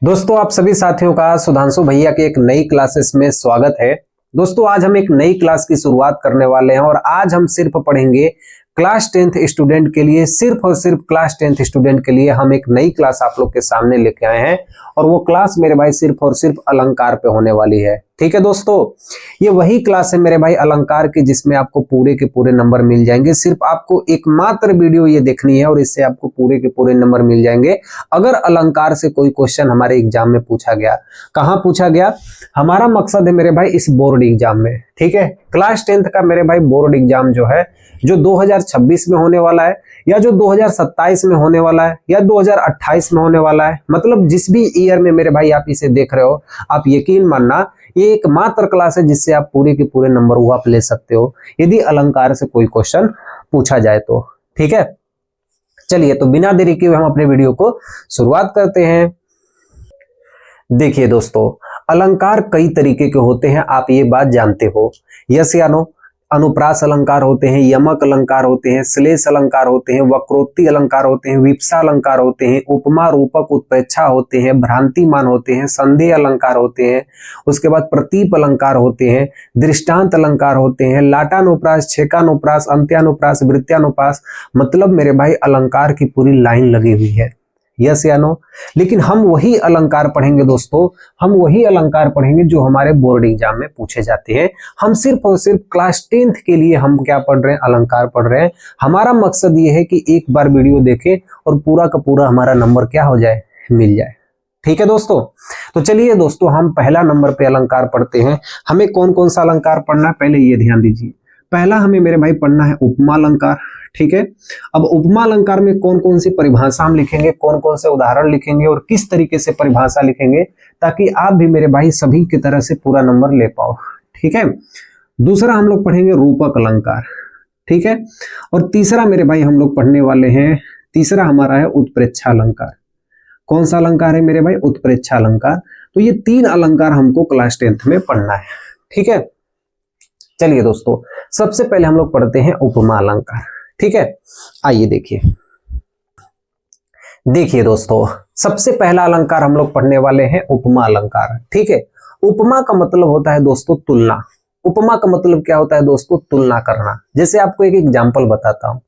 दोस्तों आप सभी साथियों का सुधांशु भैया के एक नई क्लासेस में स्वागत है। दोस्तों आज हम एक नई क्लास की शुरुआत करने वाले हैं और आज हम सिर्फ पढ़ेंगे क्लास 10th स्टूडेंट के लिए, सिर्फ और सिर्फ क्लास 10th स्टूडेंट के लिए हम एक नई क्लास आप लोग के सामने लेके आए हैं और वो क्लास मेरे भाई सिर्फ और सिर्फ अलंकार पे होने वाली है। ठीक है दोस्तों, ये वही क्लास है मेरे भाई अलंकार की जिसमें आपको पूरे के पूरे नंबर मिल जाएंगे। सिर्फ आपको एकमात्र वीडियो ये देखनी है और इससे आपको पूरे के पूरे नंबर मिल जाएंगे। अगर अलंकार से कोई क्वेश्चन हमारे एग्जाम में पूछा गया, कहाँ पूछा गया, हमारा मकसद है मेरे भाई इस बोर्ड एग्जाम में, ठीक है, क्लास 10th का मेरे भाई बोर्ड एग्जाम जो है, जो 2026 में होने वाला है या जो 2027 में होने वाला है या 2028 में होने वाला है, मतलब जिस भी ईयर में मेरे भाई आप इसे देख रहे हो, आप यकीन मानना ये एकमात्र क्लास है जिससे आप पूरे के पूरे नंबर वो आप ले सकते हो यदि अलंकार से कोई क्वेश्चन पूछा जाए तो। ठीक है, चलिए तो बिना देरी के हम अपने वीडियो को शुरुआत करते हैं। देखिए दोस्तों, अलंकार कई तरीके के होते हैं, आप ये बात जानते हो। यस या नो? अनुप्रास अलंकार होते हैं, यमक अलंकार होते हैं, श्लेष अलंकार होते हैं, वक्रोक्ति अलंकार होते हैं, विप्सा अलंकार होते हैं, उपमा रूपक उत्प्रेक्षा होते हैं, भ्रांतिमान होते हैं, संदेह अलंकार होते हैं, उसके बाद प्रतीप अलंकार होते हैं, दृष्टांत अलंकार होते हैं, लाटानुप्रास, छेकानुप्रास, अंत्यानुप्रास, वृत्त्यानुप्रास, मतलब मेरे भाई अलंकार की पूरी लाइन लगी हुई है। यस या नो? लेकिन हम वही अलंकार पढ़ेंगे दोस्तों, हम वही अलंकार पढ़ेंगे जो हमारे बोर्ड एग्जाम में पूछे जाते हैं। हम सिर्फ और सिर्फ क्लास 10th के लिए हम क्या पढ़ रहे हैं, अलंकार पढ़ रहे हैं। हमारा मकसद ये है कि एक बार वीडियो देखें और पूरा का पूरा हमारा नंबर क्या हो जाए, मिल जाए। ठीक है दोस्तों, तो चलिए दोस्तों हम पहला नंबर पे अलंकार पढ़ते हैं। हमें कौन कौन सा अलंकार पढ़ना है पहले ये ध्यान दीजिए। पहला हमें मेरे भाई पढ़ना है उपमा अलंकार। ठीक है, अब उपमा अलंकार में कौन कौन सी परिभाषा हम लिखेंगे, कौन कौन से उदाहरण लिखेंगे और किस तरीके से परिभाषा लिखेंगे ताकि आप भी मेरे भाई सभी की तरह से पूरा नंबर ले पाओ। ठीक है, दूसरा हम लोग पढ़ेंगे रूपक अलंकार। ठीक है, और तीसरा मेरे भाई हम लोग पढ़ने वाले हैं, तीसरा हमारा है उत्प्रेक्षा अलंकार। कौन सा अलंकार है मेरे भाई? उत्प्रेक्षा अलंकार। तो ये तीन अलंकार हमको क्लास 10th में पढ़ना है। ठीक है, चलिए दोस्तों सबसे पहले हम लोग पढ़ते हैं उपमा अलंकार। ठीक है, आइए देखिए दोस्तों, सबसे पहला अलंकार हम लोग पढ़ने वाले हैं उपमा अलंकार। ठीक है, उपमा का मतलब होता है दोस्तों तुलना। उपमा का मतलब क्या होता है दोस्तों? तुलना करना। जैसे आपको एक एग्जांपल बताता हूं,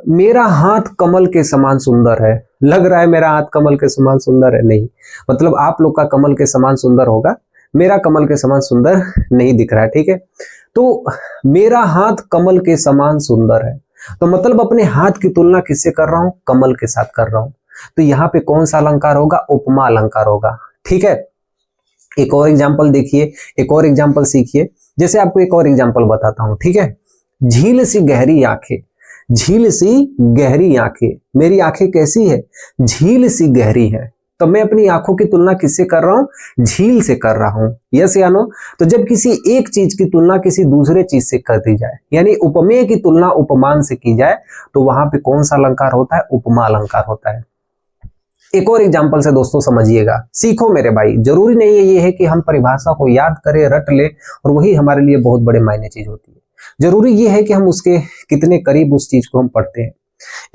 मेरा हाथ कमल के समान सुंदर है। लग रहा है मेरा हाथ कमल के समान सुंदर है? नहीं, मतलब आप लोग का कमल के समान सुंदर होगा, मेरा कमल के समान सुंदर नहीं दिख रहा है। ठीक है, तो मेरा हाथ कमल के समान सुंदर है, तो मतलब अपने हाथ की तुलना किससे कर रहा हूं? कमल के साथ कर रहा हूं। तो यहाँ पे कौन सा अलंकार होगा? उपमा अलंकार होगा। ठीक है, एक और एग्जांपल देखिए, एक और एग्जांपल सीखिए। जैसे आपको एक और एग्जांपल बताता हूं। ठीक है, झील सी गहरी आंखें, झील सी गहरी आंखें, मेरी आंखें कैसी है? झील सी गहरी है। तो मैं अपनी आंखों की तुलना किससे कर रहा हूं? झील से कर रहा हूं। यस या नो? तो जब किसी एक चीज की तुलना किसी दूसरे चीज से कर दी जाए, यानी उपमेय की तुलना उपमान से की जाए, तो वहां पे कौन सा अलंकार होता है? उपमा अलंकार होता है। एक और एग्जांपल से दोस्तों समझिएगा, सीखो मेरे भाई। जरूरी नहीं है ये है कि हम परिभाषा को याद करें, रट ले और वही हमारे लिए बहुत बड़े मायने चीज होती है। जरूरी ये है कि हम उसके कितने करीब उस चीज को हम पढ़ते हैं।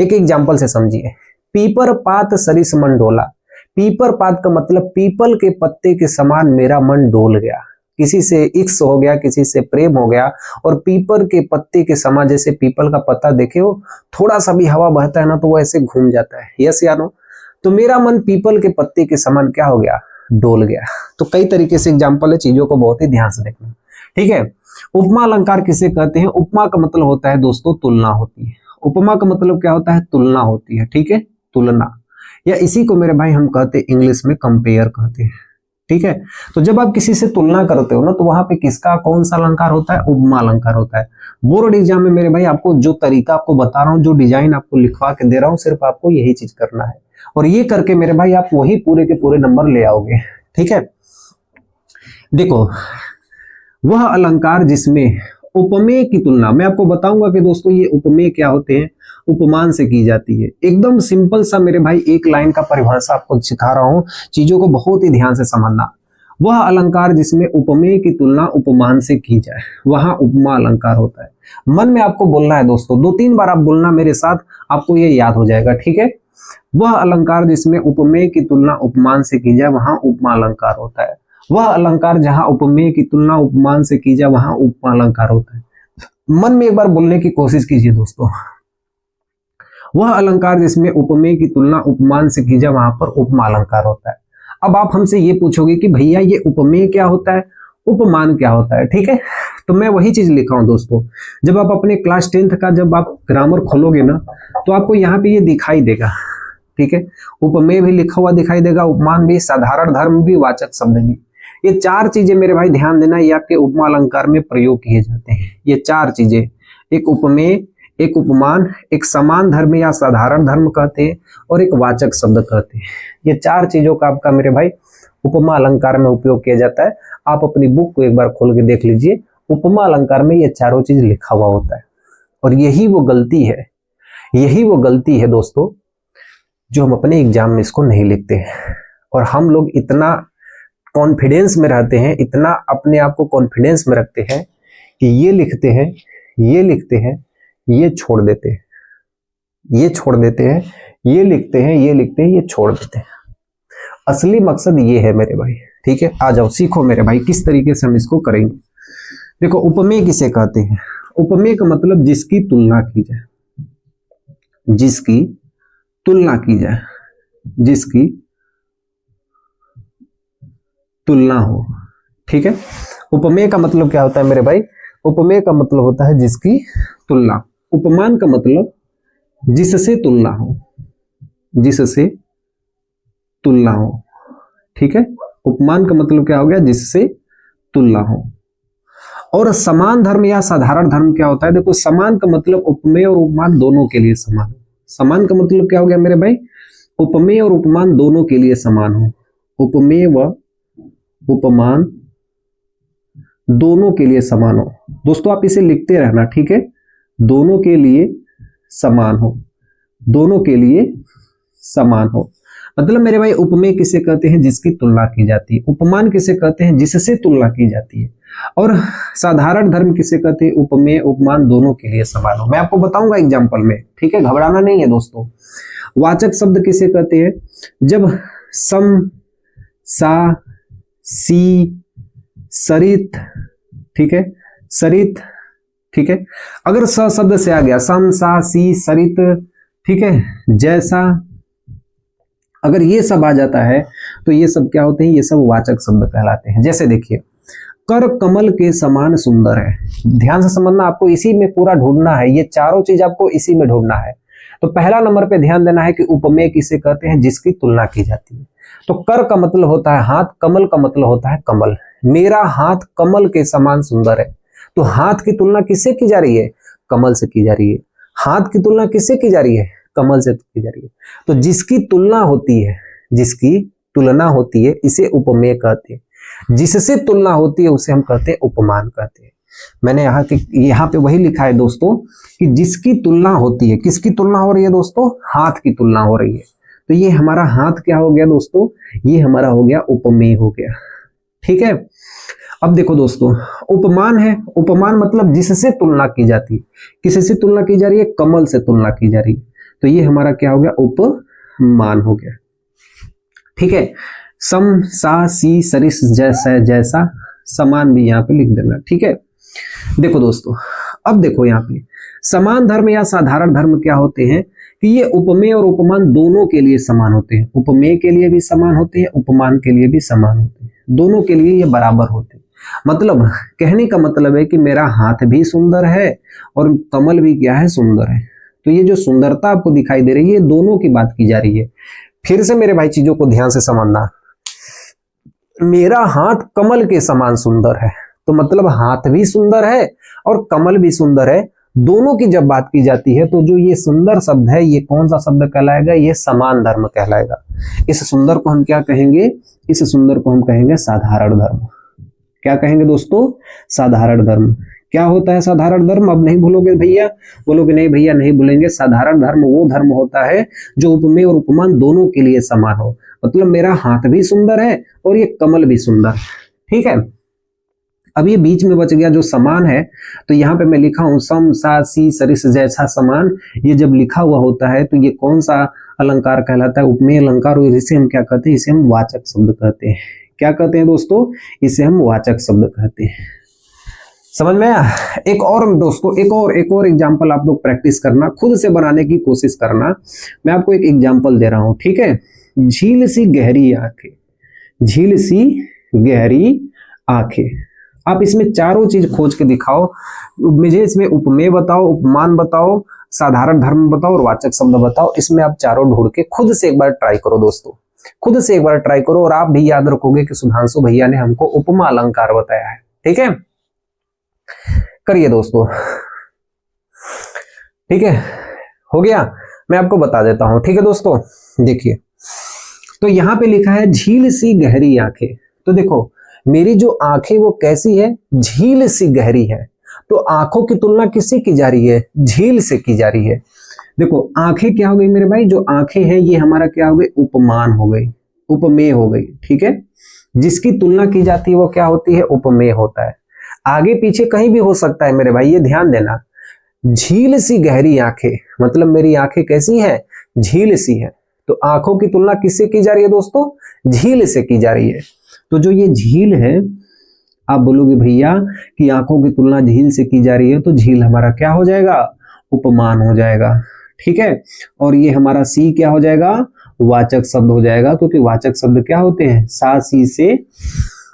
एक एग्जाम्पल से समझिए, पीपर पात सरिस मन डोला। पीपर पात का मतलब पीपल के पत्ते के समान मेरा मन डोल गया। किसी से इश्क हो गया, किसी से प्रेम हो गया, और पीपर के पत्ते के समान, जैसे पीपल का पत्ता देखे हो, थोड़ा सा भी हवा बहता है ना तो वो ऐसे घूम जाता है। यस या नो? तो मेरा मन पीपल के पत्ते के समान क्या हो गया? डोल गया। तो कई तरीके से एग्जाम्पल है, चीजों को बहुत ही ध्यान से देखना। ठीक है, उपमा अलंकार किसे कहते हैं? उपमा का मतलब होता है दोस्तों तुलना होती है। उपमा का मतलब क्या होता है? तुलना होती है। ठीक है, तुलना, या इसी को मेरे भाई हम कहते हैं इंग्लिश में कंपेयर कहते हैं। ठीक है, तो जब आप किसी से तुलना करते हो ना तो वहां पे किसका कौन सा अलंकार होता है? उपमा अलंकार होता है। बोर्ड एग्जाम में मेरे भाई आपको जो तरीका आपको बता रहा हूँ, जो डिजाइन आपको लिखवा के दे रहा हूँ, सिर्फ आपको यही चीज करना है और ये करके मेरे भाई आप वही पूरे के पूरे नंबर ले आओगे। ठीक है, देखो वह अलंकार जिसमें उपमेय की तुलना, मैं आपको बताऊंगा कि दोस्तों ये उपमेय क्या होते हैं, उपमान से की जाती है। एकदम सिंपल सा मेरे भाई एक लाइन का परिभाषा आपको सिखा रहा हूं, चीजों को बहुत ही ध्यान से समझना। वह अलंकार जिसमें उपमेय की तुलना उपमान से की जाए, वहां उपमा अलंकार होता है। मन में आपको बोलना है दोस्तों, 2-3 बार आप बोलना मेरे साथ, आपको ये याद हो जाएगा। ठीक है, वह अलंकार जिसमें उपमेय की तुलना उपमान से की जाए वहां उपमा अलंकार होता है। वह अलंकार जहां उपमेय की तुलना उपमान से की जाए वहां उपमा अलंकार होता है। मन में एक बार बोलने की कोशिश कीजिए दोस्तों, वह अलंकार जिसमें उपमेय की तुलना उपमान से की जाए वहां पर उपमा अलंकार होता है। अब आप हमसे ये पूछोगे कि भैया ये उपमेय क्या होता है, उपमान क्या होता है, ठीक है। तो मैं वही चीज लिखा हूं दोस्तों, जब आप अपने क्लास 10th का जब आप ग्रामर खोलोगे ना तो आपको यहाँ पे ये दिखाई देगा, ठीक है। उपमेय भी लिखा हुआ दिखाई देगा, उपमान भी, साधारण धर्म भी, वाचक शब्द भी। ये चार चीजें मेरे भाई ध्यान देना, ये आपके उपमा अलंकार में प्रयोग किए जाते हैं। ये चार चीजें, एक उपमेय, एक उपमान, एक समान धर्म या साधारण धर्म कहते हैं, और एक वाचक शब्द कहते हैं। ये चार चीजों का आपका मेरे भाई उपमा अलंकार में उपयोग किया जाता है। आप अपनी बुक को एक बार खोल के देख लीजिए, उपमा अलंकार में ये चारों चीज लिखा हुआ होता है। और यही वो गलती है, यही वो गलती है दोस्तों जो हम अपने एग्जाम में इसको नहीं लिखते हैं। और हम लोग इतना कॉन्फिडेंस में रहते हैं, इतना अपने आप को कॉन्फिडेंस में रखते हैं कि ये लिखते हैं, ये लिखते हैं, ये छोड़ देते हैं, ये छोड़ देते हैं, ये लिखते हैं, ये लिखते हैं, ये छोड़ देते हैं। असली मकसद ये है मेरे भाई, ठीक है। आ जाओ सीखो मेरे भाई किस तरीके से हम इसको करेंगे। देखो उपमेय किसे कहते हैं? उपमेय का मतलब जिसकी तुलना की जाए, जिसकी तुलना की जाए, जिसकी तुलना हो, ठीक है। उपमेय का मतलब क्या होता है मेरे भाई? उपमेय का मतलब होता है जिसकी तुलना। उपमान का मतलब जिससे तुलना हो, जिससे तुलना हो, ठीक है। उपमान का मतलब क्या हो गया? जिससे तुलना हो। और समान धर्म या साधारण धर्म क्या होता है? देखो समान का मतलब उपमेय और उपमान दोनों के लिए समान हो। समान का मतलब क्या हो गया मेरे भाई? उपमेय और उपमान दोनों के लिए समान हो। उपमेय व उपमान दोनों के लिए समान हो। दोस्तों आप इसे लिखते रहना, ठीक है। दोनों के लिए समान हो, दोनों के लिए समान हो। मतलब मेरे भाई उपमेय किसे कहते हैं? जिसकी तुलना की जाती है। उपमान किसे कहते हैं? जिससे तुलना की जाती है। और साधारण धर्म किसे कहते हैं? उपमेय उपमान दोनों के लिए समान हो। मैं आपको बताऊंगा एग्जाम्पल में, ठीक है, घबराना नहीं है दोस्तों। वाचक शब्द किसे कहते हैं? जब सम, सा, सी, सरित, ठीक है, सरित, ठीक है। अगर स शब्द से आ गया, सम, सा, सी, सरित, ठीक है, जैसा, अगर ये सब आ जाता है तो ये सब क्या होते हैं? ये सब वाचक शब्द कहलाते हैं। जैसे देखिए, कर कमल के समान सुंदर है। ध्यान से समझना, आपको इसी में पूरा ढूंढना है, ये चारों चीज आपको इसी में ढूंढना है। तो पहला नंबर पे ध्यान देना है कि उपमेय किसे कहते हैं? जिसकी तुलना की जाती है। तो कर का मतलब होता है हाथ, कमल का मतलब होता है कमल। मेरा हाथ कमल के समान सुंदर है। तो हाथ की तुलना किससे की जा रही है? कमल से की जा रही है। हाथ की तुलना किससे की जा रही है? कमल से की जा रही है। तो जिसकी तुलना होती है, जिसकी तुलना होती है, इसे उपमेय कहते हैं। जिससे तुलना होती है उसे हम कहते हैं उपमान कहते हैं। मैंने यहाँ पे वही लिखा है दोस्तों कि जिसकी तुलना होती है। किसकी तुलना हो रही है दोस्तों? हाथ की तुलना हो रही है। तो ये हमारा हाथ क्या हो गया दोस्तों? ये हमारा हो गया उपमेय हो गया, ठीक है। अब देखो दोस्तों, उपमान है। उपमान मतलब जिससे तुलना की जाती है। किससे तुलना की जा रही है? कमल से तुलना की जा रही है। तो ये हमारा क्या हो गया? उपमान हो गया, ठीक है। सम, सा, सी, सरिस, जैसा, जैसा, समान भी यहाँ पे लिख देना, ठीक है। देखो दोस्तों, अब देखो यहाँ पे समान धर्म या साधारण धर्म क्या होते हैं कि ये उपमेय और उपमान दोनों के लिए समान होते हैं। उपमेय के लिए भी समान होते हैं, उपमान के लिए भी समान होते हैं, दोनों के लिए ये बराबर होते हैं। मतलब कहने का मतलब है कि मेरा हाथ भी सुंदर है और कमल भी क्या है? सुंदर है। तो ये जो सुंदरता आपको दिखाई दे रही है, दोनों की बात की जा रही है। फिर से मेरे भाई चीजों को ध्यान से समझना, मेरा हाथ कमल के समान सुंदर है, तो मतलब हाथ भी सुंदर है और कमल भी सुंदर है। दोनों की जब बात की जाती है तो जो ये सुंदर शब्द है, ये कौन सा शब्द कहलाएगा? ये समान धर्म कहलाएगा। इस सुंदर को हम क्या कहेंगे? इस सुंदर को हम कहेंगे साधारण धर्म। क्या कहेंगे दोस्तों? साधारण धर्म। क्या होता है साधारण धर्म? अब नहीं भूलोगे भैया? बोलोगे नहीं भैया नहीं भूलेंगे। साधारण धर्म वो धर्म होता है जो उपमेय और उपमान दोनों के लिए समान हो। मतलब मेरा हाथ भी सुंदर है और ये कमल भी सुंदर है, ठीक है। अब ये बीच में बच गया जो समान है, तो यहाँ पे मैं लिखा हूं सम सा सी सरिस जैसा समान। ये जब लिखा हुआ होता है तो ये कौन सा अलंकार कहलाता है? उपमेय अलंकार। और इसे हम क्या कहते हैं? इसे हम वाचक शब्द कहते हैं। क्या कहते हैं दोस्तों? इसे हम वाचक शब्द कहते हैं। समझ में आया? एक और दोस्तों, एक और एग्जाम्पल आप लोग प्रैक्टिस करना, खुद से बनाने की कोशिश करना। मैं आपको एक एग्जाम्पल दे रहा हूं, ठीक है? झील सी गहरी आंखें, झील सी गहरी आंखें। आप इसमें चारों चीज खोज के दिखाओ मुझे। इसमें उपमेय बताओ, उपमान बताओ, साधारण धर्म बताओ और वाचक शब्द बताओ। इसमें आप चारों ढूंढ के खुद से एक बार ट्राई करो दोस्तों, खुद से एक बार ट्राई करो। और आप भी याद रखोगे कि सुधांशु भैया ने हमको उपमा अलंकार बताया है। ठीक है, करिए दोस्तों। ठीक है, हो गया? मैं आपको बता देता हूं। ठीक है दोस्तों, देखिए तो यहां पे लिखा है झील सी गहरी आंखें। तो देखो मेरी जो आंखें वो कैसी है? झील सी गहरी है। तो आंखों की तुलना किससे की जा रही है? झील से की जा रही है। देखो आंखें क्या हो गई मेरे भाई? जो आंखें हैं ये हमारा क्या हो गई? उपमान हो गई, उपमेय हो गई। ठीक है, जिसकी तुलना की जाती है वो क्या होती है? उपमेय होता है। आगे पीछे कहीं भी हो सकता है मेरे भाई, ये ध्यान देना। झील सी गहरी आंखें मतलब मेरी आंखें कैसी है? झील सी है। तो आंखों की तुलना किससे की जा रही है दोस्तों? झील से की जा रही है। तो जो ये झील है, आप बोलोगे भैया कि आंखों की तुलना झील से की जा रही है, तो झील हमारा क्या हो जाएगा? उपमान हो जाएगा। ठीक है, और ये हमारा सी क्या हो जाएगा? वाचक शब्द हो जाएगा, क्योंकि वाचक शब्द क्या होते हैं? सा सी से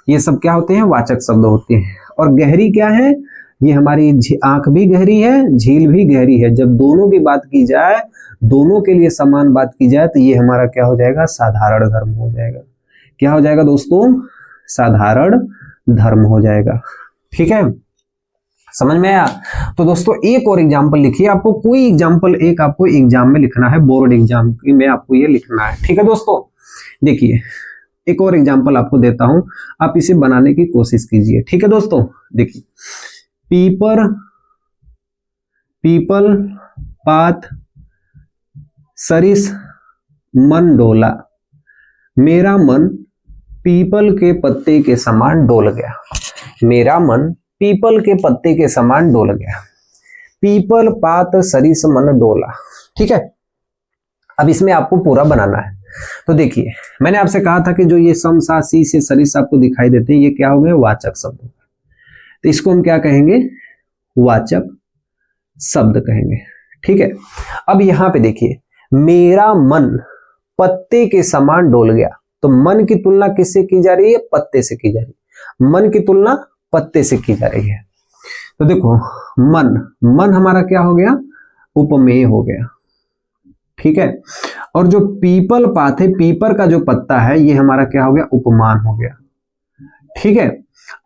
ये सब क्या होते हैं? वाचक शब्द होते हैं। और गहरी क्या है? ये हमारी आंख भी गहरी है, झील भी गहरी है। जब दोनों की बात की जाए, दोनों के लिए समान बात की जाए, तो ये हमारा क्या हो जाएगा? साधारण धर्म हो जाएगा। क्या हो जाएगा दोस्तों? साधारण धर्म हो जाएगा। ठीक है, समझ में आया? तो दोस्तों एक और एग्जाम्पल लिखिए। आपको कोई एग्जाम्पल एक आपको एग्जाम में लिखना है, बोर्ड एग्जाम में आपको ये लिखना है। ठीक है दोस्तों, देखिए एक और एग्जाम्पल आपको देता हूं, आप इसे बनाने की कोशिश कीजिए। ठीक है दोस्तों, देखिए पीपल पात सरिस मन डोला, मेरा मन पीपल के पत्ते के समान डोल गया। मेरा मन पीपल के पत्ते के समान डोल गया। पीपल पात सरिस मन डोला। ठीक है, अब इसमें आपको पूरा बनाना है। तो देखिए मैंने आपसे कहा था कि जो ये सम सा सी से सरिस आपको दिखाई देते हैं, ये क्या हो गए? वाचक शब्द। तो इसको हम क्या कहेंगे? वाचक शब्द कहेंगे। ठीक है, अब यहां पे देखिए मेरा मन पत्ते के समान डोल गया। तो मन की तुलना किससे की जा रही है? पत्ते से की जा रही है। मन की तुलना पत्ते से की जा रही है। तो देखो मन हमारा क्या हो गया? उपमेय हो गया। ठीक है, और जो पीपल पात है, पीपर का जो पत्ता है, ये हमारा क्या हो गया? उपमान हो गया। ठीक है,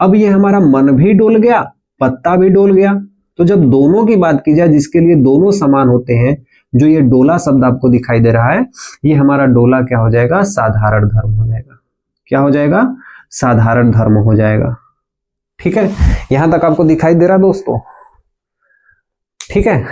अब ये हमारा मन भी डोल गया, पत्ता भी डोल गया। तो जब दोनों की बात की जाए, जिसके लिए दोनों समान होते हैं, जो ये डोला शब्द आपको दिखाई दे रहा है, ये हमारा डोला क्या हो जाएगा? साधारण धर्म हो जाएगा। क्या हो जाएगा? साधारण धर्म हो जाएगा। ठीक है, यहां तक आपको दिखाई दे रहा दोस्तों? ठीक है,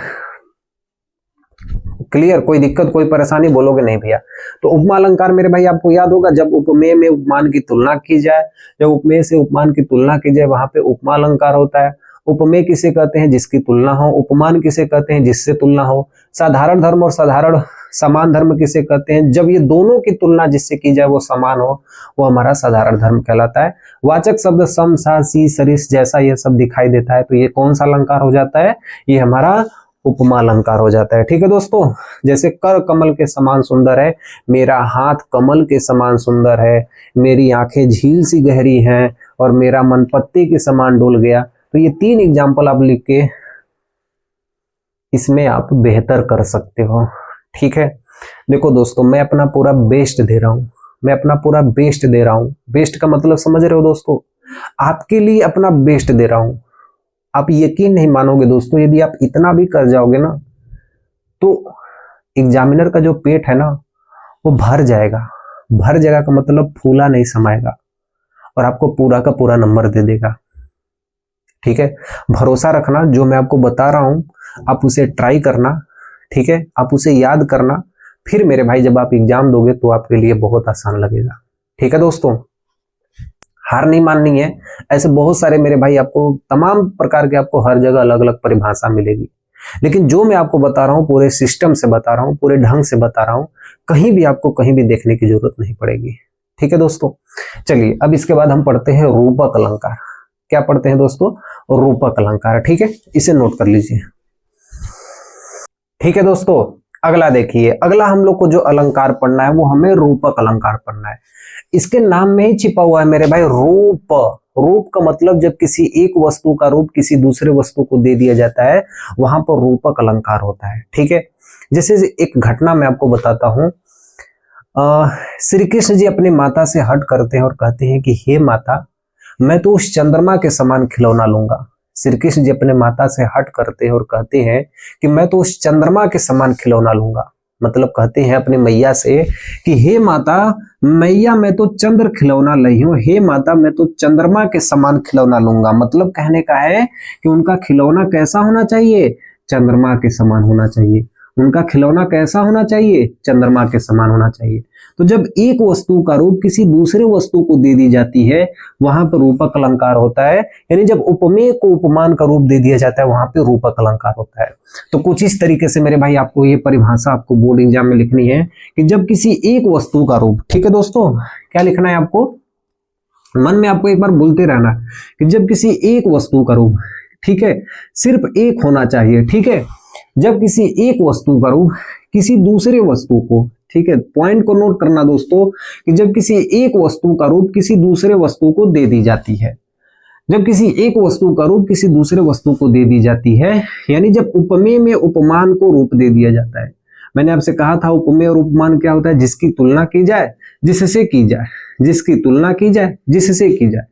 क्लियर? कोई दिक्कत कोई परेशानी बोलोगे नहीं भैया? तो उपमा अलंकार मेरे भाई आपको याद होगा, जब उपमेय में उपमान की तुलना की जाए, जब उपमेय से उपमान की तुलना की जाए, वहां पे उपमा अलंकार होता है। उपमेय किसे कहते हैं? जिसकी तुलना हो। उपमान किसे कहते हैं? जिससे तुलना हो। साधारण धर्म और साधारण समान धर्म किसे कहते हैं? जब ये दोनों की तुलना जिससे की जाए वो समान हो, वो हमारा साधारण धर्म कहलाता है। वाचक शब्द सम सा सी सरिस जैसा ये सब दिखाई देता है, तो ये कौन सा अलंकार हो जाता है? ये हमारा उपमा अलंकार हो जाता है। ठीक है दोस्तों, जैसे कर कमल के समान सुंदर है, मेरा हाथ कमल के समान सुंदर है, मेरी आंखें झील सी गहरी हैं, और मेरा मन पत्ते के समान डोल गया। तो ये तीन एग्जाम्पल आप लिख के इसमें आप बेहतर कर सकते हो। ठीक है, देखो दोस्तों मैं अपना पूरा बेस्ट दे रहा हूं, मैं अपना पूरा बेस्ट दे रहा हूं। बेस्ट का मतलब समझ रहे हो दोस्तों? आपके लिए अपना बेस्ट दे रहा हूं। आप यकीन नहीं मानोगे दोस्तों, यदि आप इतना भी कर जाओगे ना, तो एग्जामिनर का जो पेट है ना, वो भर जाएगा। भर जाएगा का मतलब फूला नहीं समाएगा, और आपको पूरा का पूरा नंबर दे देगा। ठीक है, भरोसा रखना, जो मैं आपको बता रहा हूं आप उसे ट्राई करना। ठीक है, आप उसे याद करना, फिर मेरे भाई जब आप एग्जाम दोगे तो आपके लिए बहुत आसान लगेगा। ठीक है दोस्तों, हार नहीं माननी है। ऐसे बहुत सारे मेरे भाई आपको तमाम प्रकार के आपको हर जगह अलग अलग परिभाषा मिलेगी, लेकिन जो मैं आपको बता रहा हूँ पूरे सिस्टम से बता रहा हूँ, पूरे ढंग से बता रहा हूँ, कहीं भी आपको कहीं भी देखने की जरूरत नहीं पड़ेगी। ठीक है दोस्तों, चलिए अब इसके बाद हम पढ़ते हैं रूपक अलंकार। क्या पढ़ते हैं दोस्तों? रूपक अलंकार। ठीक है, इसे नोट कर लीजिए। ठीक है दोस्तों, अगला देखिए, अगला हम लोग को जो अलंकार पढ़ना है वो हमें रूपक अलंकार पढ़ना है। इसके नाम में ही छिपा हुआ है मेरे भाई रूप। रूप का मतलब जब किसी एक वस्तु का रूप किसी दूसरे वस्तु को दे दिया जाता है, वहां पर रूपक अलंकार होता है। ठीक है, जैसे एक घटना मैं आपको बताता हूं। श्री कृष्ण जी अपनी माता से हट करते हैं और कहते हैं कि हे माता, मैं तो उस चंद्रमा के समान खिलौना लूंगा। श्री कृष्ण जी अपने माता से हट करते हैं और कहते हैं कि मैं तो उस चंद्रमा के समान खिलौना लूंगा। मतलब कहते हैं अपनी मैया से कि हे माता, मैया मैं तो चंद्र खिलौना लाई हूं, हे माता मैं तो चंद्रमा के समान खिलौना लूंगा। मतलब कहने का है कि उनका खिलौना कैसा होना चाहिए? चंद्रमा के समान होना चाहिए। उनका खिलौना कैसा होना चाहिए? चंद्रमा के समान होना चाहिए। तो जब एक वस्तु का रूप किसी दूसरे वस्तु को दे दी जाती है, वहां पर रूपक अलंकार होता है। यानी जब उपमेय को उपमान का रूप दे दिया जाता है, वहां पे रूपक अलंकार होता है। तो कुछ इस तरीके से मेरे भाई आपको ये परिभाषा आपको बोर्ड एग्जाम में लिखनी है कि जब किसी एक वस्तु का रूप, ठीक है दोस्तों, क्या लिखना है आपको? मन में आपको एक बार बोलते रहना कि जब किसी एक वस्तु का रूप, ठीक है, सिर्फ एक होना चाहिए। ठीक है, जब किसी एक वस्तु का रूप किसी दूसरे वस्तु को, ठीक है, पॉइंट को नोट करना दोस्तों, कि जब किसी एक वस्तु का रूप किसी दूसरे वस्तु को दे दी जाती है, जब किसी एक वस्तु का रूप किसी दूसरे वस्तु को दे दी जाती है, यानी जब उपमेय में उपमान को रूप दे दिया जाता है। मैंने आपसे कहा था उपमेय और उपमान क्या होता है? जिसकी तुलना की जाए जिससे की जाए, जिसकी तुलना की जाए जिससे की जाए।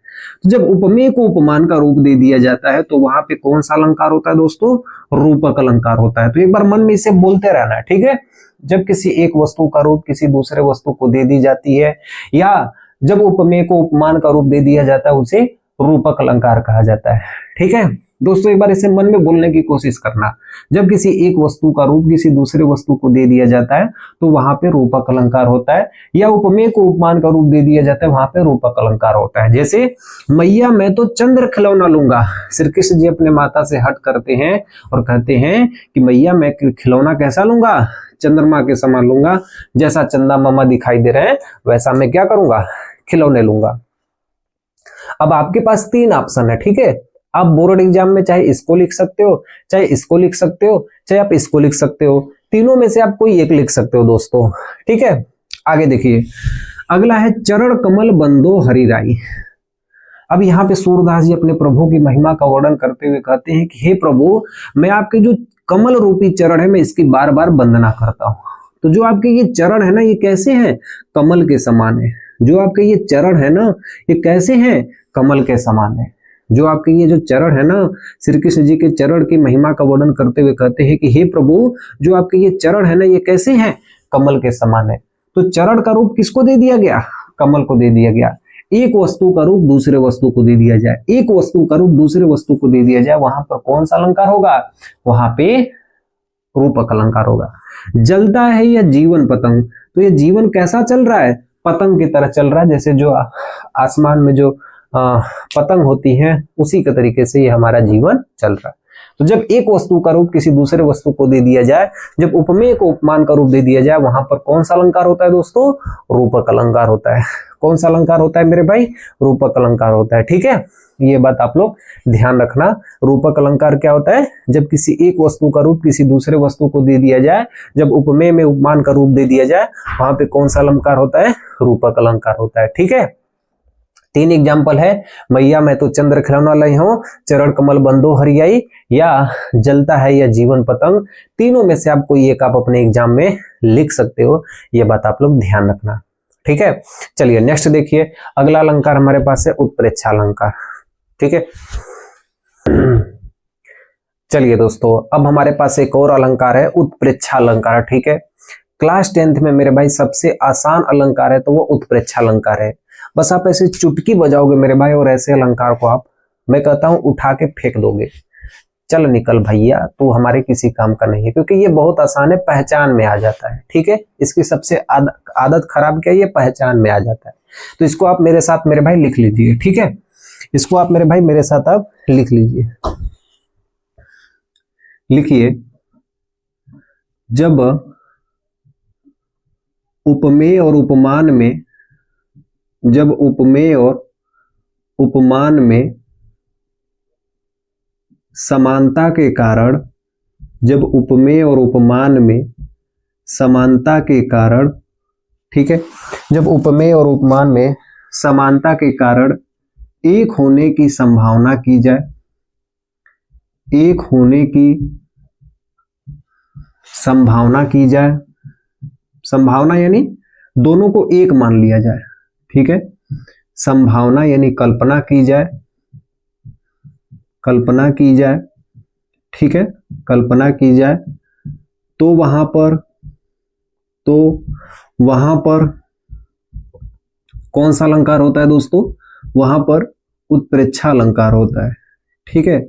तो जब उपमेय को उपमान का रूप दे दिया जाता है तो वहां पे कौन सा अलंकार होता है दोस्तों? रूपक अलंकार होता है। तो एक बार मन में इसे बोलते रहना है। ठीक है, जब किसी एक वस्तु का रूप किसी दूसरे वस्तु को दे दी जाती है, या जब उपमेय को उपमान का रूप दे दिया जाता है, उसे रूपक अलंकार कहा जाता है। ठीक है दोस्तों, एक बार इसे मन में बोलने की कोशिश करना। जब किसी एक वस्तु का रूप किसी दूसरे वस्तु को दे दिया जाता है तो वहां पे रूपक अलंकार होता है, या उपमेय को उपमान का रूप दे दिया जाता है, वहां पे रूपक अलंकार होता है। जैसे मैया मैं तो चंद्र खिलौना लूंगा। श्री कृष्ण जी अपने माता से हट करते हैं और कहते हैं कि मैया मैं खिलौना कैसा लूंगा? चंद्रमा के समान लूंगा। जैसा चंदा मामा दिखाई दे रहे हैं वैसा मैं क्या करूंगा? खिलौने लूंगा। अब आपके पास तीन ऑप्शन है। ठीक है, आप बोर्ड एग्जाम में चाहे इसको लिख सकते हो, चाहे इसको लिख सकते हो, चाहे आप इसको लिख सकते हो। तीनों में से आप कोई एक लिख सकते हो दोस्तों। ठीक है, आगे देखिए, अगला है चरण कमल बंदो हरिराई। अब यहाँ पे सूरदास जी अपने प्रभु की महिमा का वर्णन करते हुए कहते हैं कि हे प्रभु, मैं आपके जो कमल रूपी चरण है मैं इसकी बार बार वंदना करता हूँ। तो जो आपके ये चरण है ना, ये कैसे हैं? कमल के समान है। जो आपके ये चरण है ना, ये कैसे हैं? कमल के समान है। जो आपके ये जो चरण है ना, श्री कृष्ण जी के चरण की महिमा का वर्णन करते हुए कहते हैं कि हे प्रभु, जो आपके ये चरण है ना, ये कैसे हैं? कमल के समान है। तो चरण का रूप किसको दे दिया गया? कमल को दे दिया गया। एक वस्तु का रूप दूसरे वस्तु को दे दिया जाए, एक वस्तु का रूप दूसरे वस्तु को दे दिया जाए, वहां पर कौन सा अलंकार होगा? वहां पे रूपक अलंकार होगा। जलता है यह जीवन पतंग, तो ये जीवन कैसा चल रहा है? पतंग की तरह चल रहा है। जैसे जो आसमान में जो पतंग होती हैं उसी के तरीके से ये हमारा जीवन चल रहा है। तो जब एक वस्तु का रूप किसी दूसरे वस्तु को दे दिया जाए, जब उपमेय को उपमान का रूप दे दिया जाए, वहां पर कौन सा अलंकार होता है दोस्तों? रूपक अलंकार होता है। कौन सा अलंकार होता है मेरे भाई? रूपक अलंकार होता है। ठीक है, ये बात आप लोग ध्यान रखना। रूपक अलंकार क्या होता है? जब किसी एक वस्तु का रूप किसी दूसरे वस्तु को दे दिया जाए, जब उपमेय में उपमान का रूप दे दिया जाए, वहां पे कौन सा अलंकार होता है? रूपक अलंकार होता है। ठीक है, तीन एग्जाम्पल है, मैया मैं तो चंद्र खिलौना लाई हूं, चरण कमल बंदो हरियाई, या जलता है या जीवन पतंग। तीनों में से आप कोई एक आप अपने एग्जाम में लिख सकते हो। ये बात आप लोग ध्यान रखना। ठीक है, चलिए नेक्स्ट देखिए, अगला अलंकार हमारे पास है उत्प्रेक्षा अलंकार। ठीक है, चलिए दोस्तों, अब हमारे पास एक और अलंकार है उत्प्रेक्षा अलंकार। ठीक है, क्लास 10th में मेरे भाई सबसे आसान अलंकार है तो वो उत्प्रेक्षा अलंकार है। बस आप ऐसे चुटकी बजाओगे मेरे भाई और ऐसे अलंकार को आप, मैं कहता हूं, उठा के फेंक दोगे। चल निकल भैया, तू हमारे किसी काम का नहीं है, क्योंकि ये बहुत आसान है, पहचान में आ जाता है। ठीक है, इसकी सबसे आदत खराब क्या है, ये पहचान में आ जाता है। तो इसको आप मेरे साथ मेरे भाई लिख लीजिए। ठीक है, इसको आप मेरे भाई मेरे साथ आप लिख लीजिए। लिखिए, जब उपमेय और उपमान में, जब उपमेय और उपमान में समानता के कारण, जब उपमेय और उपमान में समानता के कारण, ठीक है, जब उपमेय और उपमान में समानता के कारण एक होने की संभावना की जाए, एक होने की संभावना की जाए, संभावना यानी दोनों को एक मान लिया जाए। ठीक है, संभावना यानी कल्पना की जाए, कल्पना की जाए। ठीक है, कल्पना की जाए, तो वहां पर कौन सा अलंकार होता है दोस्तों? वहां पर उत्प्रेक्षा अलंकार होता है। ठीक है,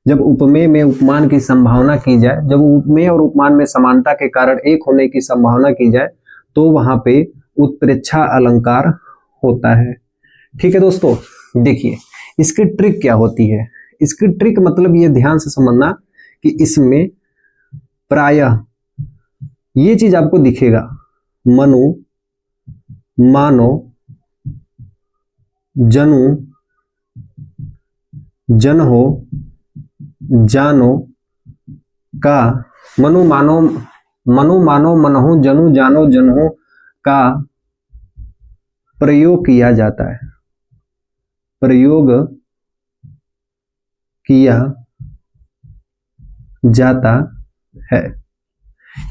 जब उपमेय में उपमान की संभावना की जाए, जब उपमेय और उपमान में समानता के कारण एक होने की संभावना की जाए, तो वहां पे उत्प्रेक्षा अलंकार होता है। ठीक है दोस्तों, देखिए इसकी ट्रिक क्या होती है। इसकी ट्रिक मतलब ये ध्यान से समझना कि इसमें प्रायः ये चीज आपको दिखेगा, मनु, मानो, जनु, जन हो, जानो का, मनु मानो, मनहु, जनु जानो, जनहो का प्रयोग किया जाता है, प्रयोग किया जाता है।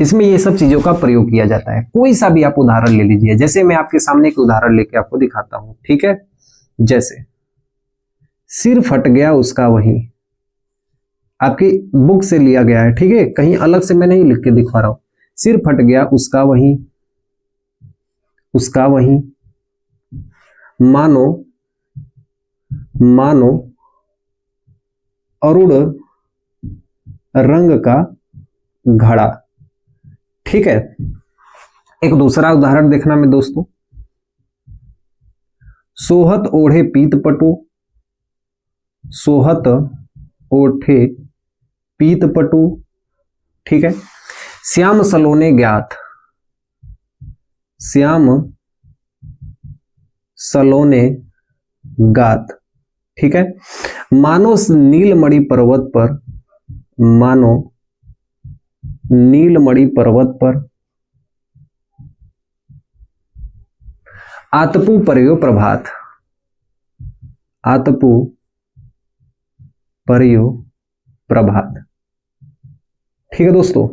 इसमें ये सब चीजों का प्रयोग किया जाता है। कोई सा भी आप उदाहरण ले लीजिए, जैसे मैं आपके सामने एक उदाहरण लेके आपको दिखाता हूं। ठीक है, जैसे सिर फट गया उसका वहीं, आपकी बुक से लिया गया है। ठीक है, कहीं अलग से मैं नहीं लिख के दिखा रहा हूं। सिर फट गया उसका वहीं, उसका वहीं, मानो, मानो अरुण रंग का घड़ा। ठीक है, एक दूसरा उदाहरण देखना में दोस्तों, सोहत ओढ़े पीत पटु, सोहत ओढ़े पीत पटु। ठीक है, श्याम सलोने ज्ञात, श्याम सलोने गात। ठीक है, मानो नीलमणि पर्वत पर, मानो नीलमणि पर्वत पर आतपु पर्यो प्रभात, आतपु पर्यो प्रभात। ठीक है दोस्तों,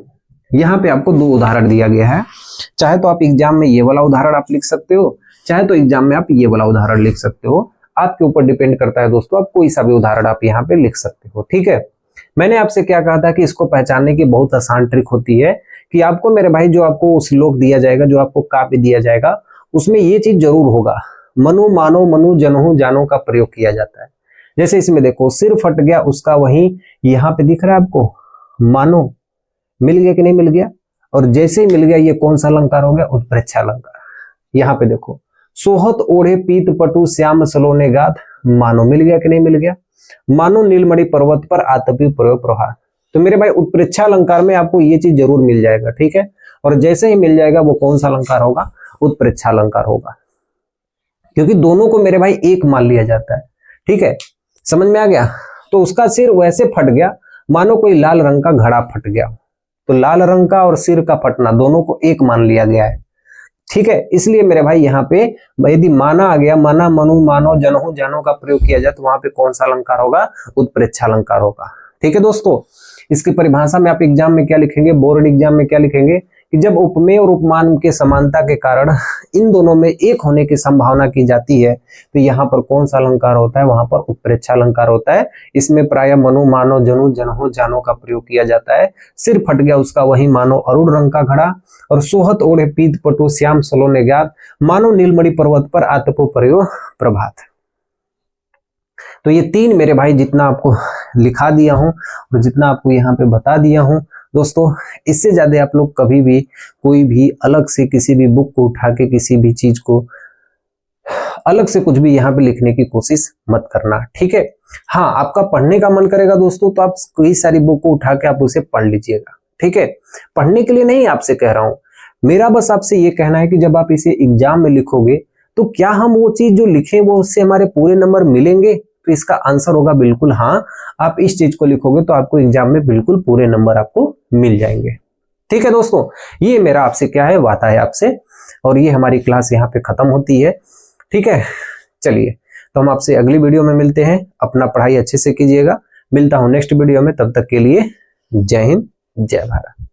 यहां पे आपको दो उदाहरण दिया गया है। चाहे तो आप एग्जाम में ये वाला उदाहरण आप लिख सकते हो, चाहे तो एग्जाम में आप ये वाला उदाहरण लिख सकते हो। आपके ऊपर डिपेंड करता है दोस्तों, आप कोई सा भी उदाहरण आप यहाँ पे लिख सकते हो। ठीक है, मैंने आपसे क्या कहा था कि इसको पहचानने की बहुत आसान ट्रिक होती है कि आपको मेरे भाई जो आपको श्लोक दिया जाएगा, जो आपको काव्य दिया जाएगा, उसमें ये चीज जरूर होगा, मनु मानो, मनु जनहु जानो का प्रयोग किया जाता है। जैसे इसमें देखो, सिर फट गया उसका वहीं, यहाँ पे दिख रहा है आपको मानो, मिल गया कि नहीं मिल गया? और जैसे ही मिल गया, ये कौन सा अलंकार हो गया? उत्प्रेक्षा अलंकार। यहाँ पे देखो, सोहत ओढ़े पीत पटु श्याम सलोने गात, मानो, मिल गया कि नहीं मिल गया? मानो नीलमणि पर्वत पर आतपी प्रयोग प्रभात। तो मेरे भाई उत्प्रेक्षा अलंकार में आपको ये चीज जरूर मिल जाएगा। ठीक है, और जैसे ही मिल जाएगा वो कौन सा अलंकार होगा? उत्प्रेक्षा अलंकार होगा, क्योंकि दोनों को मेरे भाई एक मान लिया जाता है। ठीक है, समझ में आ गया? तो उसका सिर वैसे फट गया मानो कोई लाल रंग का घड़ा फट गया, तो लाल रंग का और सिर का फटना दोनों को एक मान लिया गया है। ठीक है, इसलिए मेरे भाई यहाँ पे यदि माना आ गया, माना, मनु, मानो, जनहु, जानो का प्रयोग किया जाए, तो वहां पे कौन सा अलंकार होगा? उत्प्रेक्षा अलंकार होगा। ठीक है दोस्तों, इसकी परिभाषा में आप एग्जाम में क्या लिखेंगे, बोर्ड एग्जाम में क्या लिखेंगे कि जब उपमेय और उपमान के समानता के कारण इन दोनों में एक होने की संभावना की जाती है, तो यहाँ पर कौन सा अलंकार होता है? वहां पर उत्प्रेक्षा अलंकार होता है। इसमें प्राय मनु, मानो, जनु, जनहो, जानो का प्रयोग किया जाता है। सिर फट गया उसका वही, मानो अरुण रंग का घड़ा, और सोहत ओढ़े पीत पटु श्याम सलोने ज्ञात, मानो नीलमणि पर्वत पर आतपो पर्यो प्रभात। तो ये 3 मेरे भाई जितना आपको लिखा दिया हूं और जितना आपको यहाँ पे बता दिया हूं दोस्तों, इससे ज्यादा आप लोग कभी भी कोई भी अलग से किसी भी बुक को उठा के किसी भी चीज को अलग से कुछ भी यहाँ पे लिखने की कोशिश मत करना, ठीक है। हाँ, आपका पढ़ने का मन करेगा दोस्तों तो आप कई सारी बुक को उठा के आप उसे पढ़ लीजिएगा, ठीक है। पढ़ने के लिए नहीं आपसे कह रहा हूं, मेरा बस आपसे ये कहना है कि जब आप इसे एग्जाम में लिखोगे तो क्या हम वो चीज जो लिखे वो उससे हमारे पूरे नंबर मिलेंगे? तो इसका आंसर होगा बिल्कुल हाँ। आप इस चीज को लिखोगे तो आपको एग्जाम में बिल्कुल पूरे नंबर आपको मिल जाएंगे, ठीक है दोस्तों। ये मेरा आपसे क्या है, वादा है आपसे, और ये हमारी क्लास यहाँ पे खत्म होती है, ठीक है। चलिए, तो हम आपसे अगली वीडियो में मिलते हैं। अपना पढ़ाई अच्छे से कीजिएगा। मिलता हूं नेक्स्ट वीडियो में, तब तक के लिए जय हिंद, जय भारत।